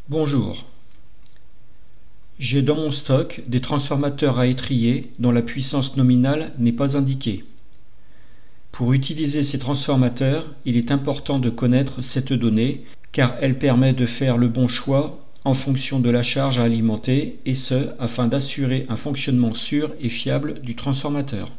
Bonjour. J'ai dans mon stock des transformateurs à étrier dont la puissance nominale n'est pas indiquée. Pour utiliser ces transformateurs, il est important de connaître cette donnée car elle permet de faire le bon choix en fonction de la charge à alimenter et ce afin d'assurer un fonctionnement sûr et fiable du transformateur.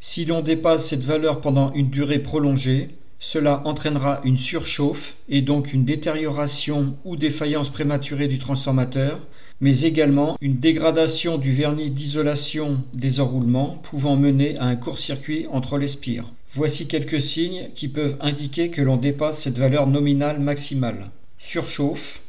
Si l'on dépasse cette valeur pendant une durée prolongée, cela entraînera une surchauffe et donc une détérioration ou défaillance prématurée du transformateur, mais également une dégradation du vernis d'isolation des enroulements pouvant mener à un court-circuit entre les spires. Voici quelques signes qui peuvent indiquer que l'on dépasse cette valeur nominale maximale. Surchauffe,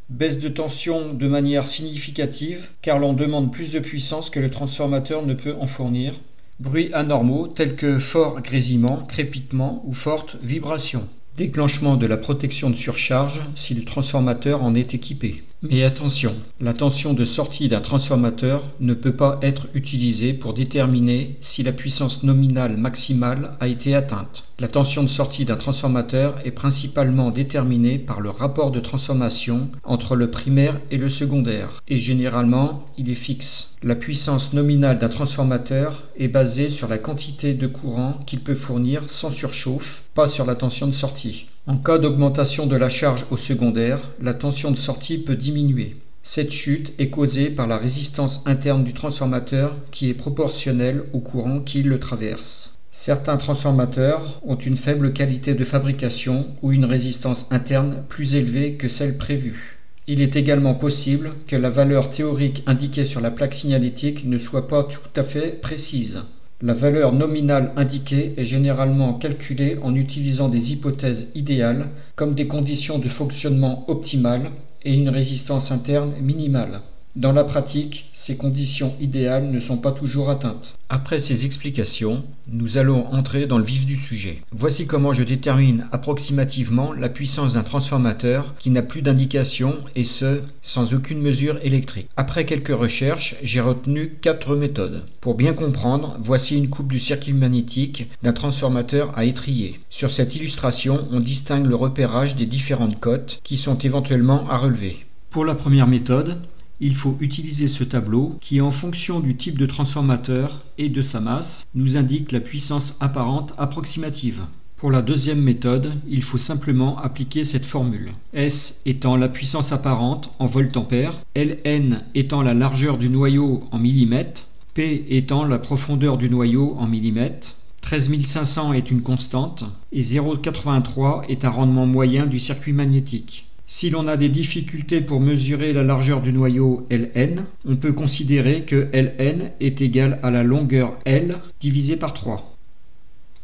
baisse de tension de manière significative car l'on demande plus de puissance que le transformateur ne peut en fournir. Bruits anormaux tels que fort grésillement, crépitement ou forte vibration. Déclenchement de la protection de surcharge si le transformateur en est équipé. Mais attention, la tension de sortie d'un transformateur ne peut pas être utilisée pour déterminer si la puissance nominale maximale a été atteinte. La tension de sortie d'un transformateur est principalement déterminée par le rapport de transformation entre le primaire et le secondaire, et généralement il est fixe. La puissance nominale d'un transformateur est basée sur la quantité de courant qu'il peut fournir sans surchauffe, pas sur la tension de sortie. En cas d'augmentation de la charge au secondaire, la tension de sortie peut diminuer. Cette chute est causée par la résistance interne du transformateur qui est proportionnelle au courant qui le traverse. Certains transformateurs ont une faible qualité de fabrication ou une résistance interne plus élevée que celle prévue. Il est également possible que la valeur théorique indiquée sur la plaque signalétique ne soit pas tout à fait précise. La valeur nominale indiquée est généralement calculée en utilisant des hypothèses idéales comme des conditions de fonctionnement optimales et une résistance interne minimale. Dans la pratique, ces conditions idéales ne sont pas toujours atteintes. Après ces explications, nous allons entrer dans le vif du sujet. Voici comment je détermine approximativement la puissance d'un transformateur qui n'a plus d'indication et ce, sans aucune mesure électrique. Après quelques recherches, j'ai retenu 4 méthodes. Pour bien comprendre, voici une coupe du circuit magnétique d'un transformateur à étrier. Sur cette illustration, on distingue le repérage des différentes cotes qui sont éventuellement à relever. Pour la première méthode, il faut utiliser ce tableau qui, en fonction du type de transformateur et de sa masse, nous indique la puissance apparente approximative. Pour la deuxième méthode, il faut simplement appliquer cette formule. S étant la puissance apparente en volt-ampères, Ln étant la largeur du noyau en millimètres, P étant la profondeur du noyau en millimètres, 13500 est une constante et 0,83 est un rendement moyen du circuit magnétique. Si l'on a des difficultés pour mesurer la largeur du noyau Ln, on peut considérer que Ln est égal à la longueur L divisée par 3.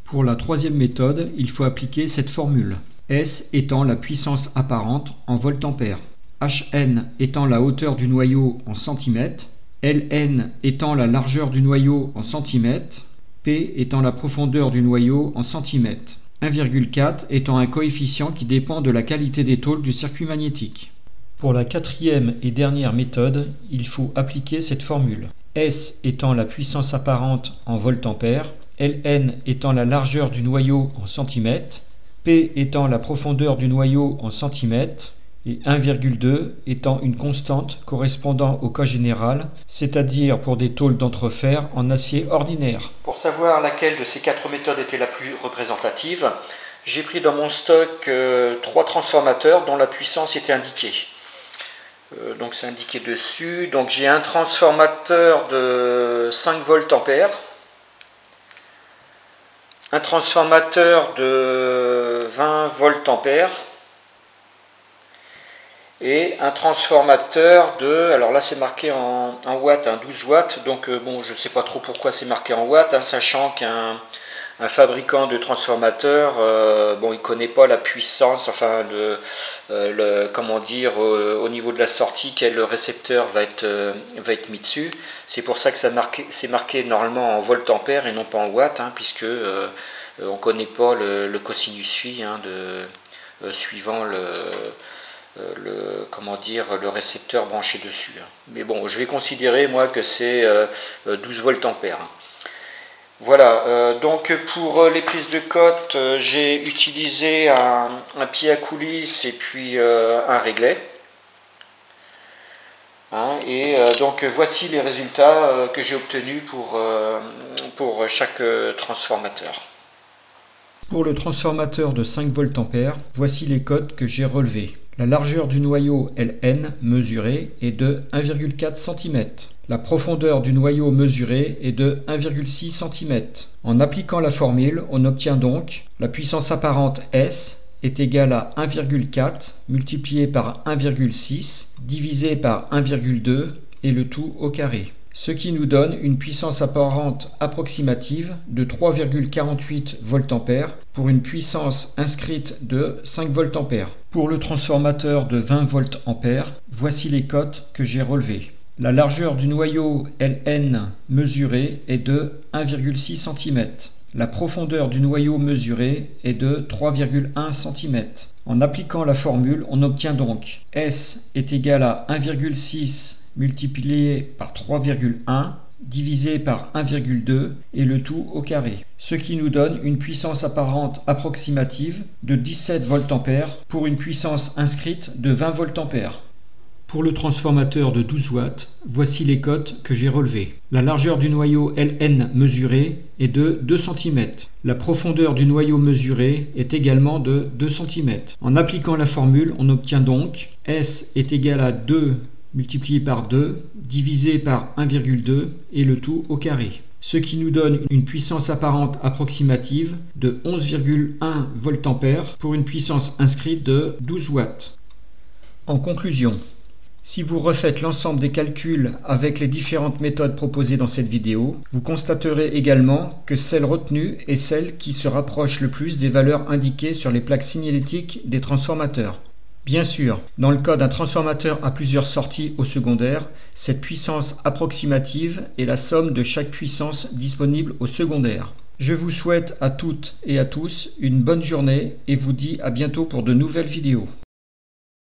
Pour la troisième méthode, il faut appliquer cette formule. S étant la puissance apparente en volt-ampères, Hn étant la hauteur du noyau en centimètres, Ln étant la largeur du noyau en centimètres, P étant la profondeur du noyau en centimètres. 1,4 étant un coefficient qui dépend de la qualité des tôles du circuit magnétique. Pour la quatrième et dernière méthode, il faut appliquer cette formule. S étant la puissance apparente en volt-ampères, Ln étant la largeur du noyau en centimètres, P étant la profondeur du noyau en centimètres, et 1,2 étant une constante correspondant au cas général, c'est-à-dire pour des tôles d'entrefer en acier ordinaire. Pour savoir laquelle de ces 4 méthodes était la plus représentative, j'ai pris dans mon stock 3 transformateurs dont la puissance était indiquée. Donc c'est indiqué dessus. Donc j'ai un transformateur de 5 volts ampères, un transformateur de 20 volts ampères, et un transformateur de, alors là c'est marqué en watts, 12 watts, donc bon, je ne sais pas trop pourquoi c'est marqué en watts, sachant qu'un fabricant de transformateurs, bon, il ne connaît pas la puissance, enfin, comment dire, au niveau de la sortie, quel récepteur va être mis dessus. C'est pour ça que c'est marqué normalement en volt-ampères et non pas en watts, puisque on ne connaît pas le cosinus phi suivant le récepteur branché dessus. Mais bon, je vais considérer moi que c'est 12 volts ampères. Voilà, donc pour les prises de cote, j'ai utilisé un pied à coulisse et puis un réglet. Donc voici les résultats que j'ai obtenus pour chaque transformateur. Pour le transformateur de 5 VA, voici les codes que j'ai relevés. La largeur du noyau Ln mesuré est de 1,4 cm. La profondeur du noyau mesuré est de 1,6 cm. En appliquant la formule, on obtient donc la puissance apparente S est égale à 1,4 multiplié par 1,6 divisé par 1,2 et le tout au carré. Ce qui nous donne une puissance apparente approximative de 3,48 VA pour une puissance inscrite de 5 VA. Pour le transformateur de 20 VA, voici les cotes que j'ai relevées. La largeur du noyau Ln mesuré est de 1,6 cm. La profondeur du noyau mesuré est de 3,1 cm. En appliquant la formule, on obtient donc S est égal à 1,6 multiplié par 3,1 divisé par 1,2 et le tout au carré. Ce qui nous donne une puissance apparente approximative de 17 VA pour une puissance inscrite de 20 VA. Pour le transformateur de 12 watts, voici les cotes que j'ai relevées. La largeur du noyau Ln mesuré est de 2 cm. La profondeur du noyau mesuré est également de 2 cm. En appliquant la formule, on obtient donc S est égal à 2 multiplié par 2 divisé par 1,2 et le tout au carré. Ce qui nous donne une puissance apparente approximative de 11,1 VA pour une puissance inscrite de 12 watts. En conclusion, si vous refaites l'ensemble des calculs avec les différentes méthodes proposées dans cette vidéo, vous constaterez également que celle retenue est celle qui se rapproche le plus des valeurs indiquées sur les plaques signalétiques des transformateurs. Bien sûr, dans le cas d'un transformateur à plusieurs sorties au secondaire, cette puissance approximative est la somme de chaque puissance disponible au secondaire. Je vous souhaite à toutes et à tous une bonne journée et vous dis à bientôt pour de nouvelles vidéos.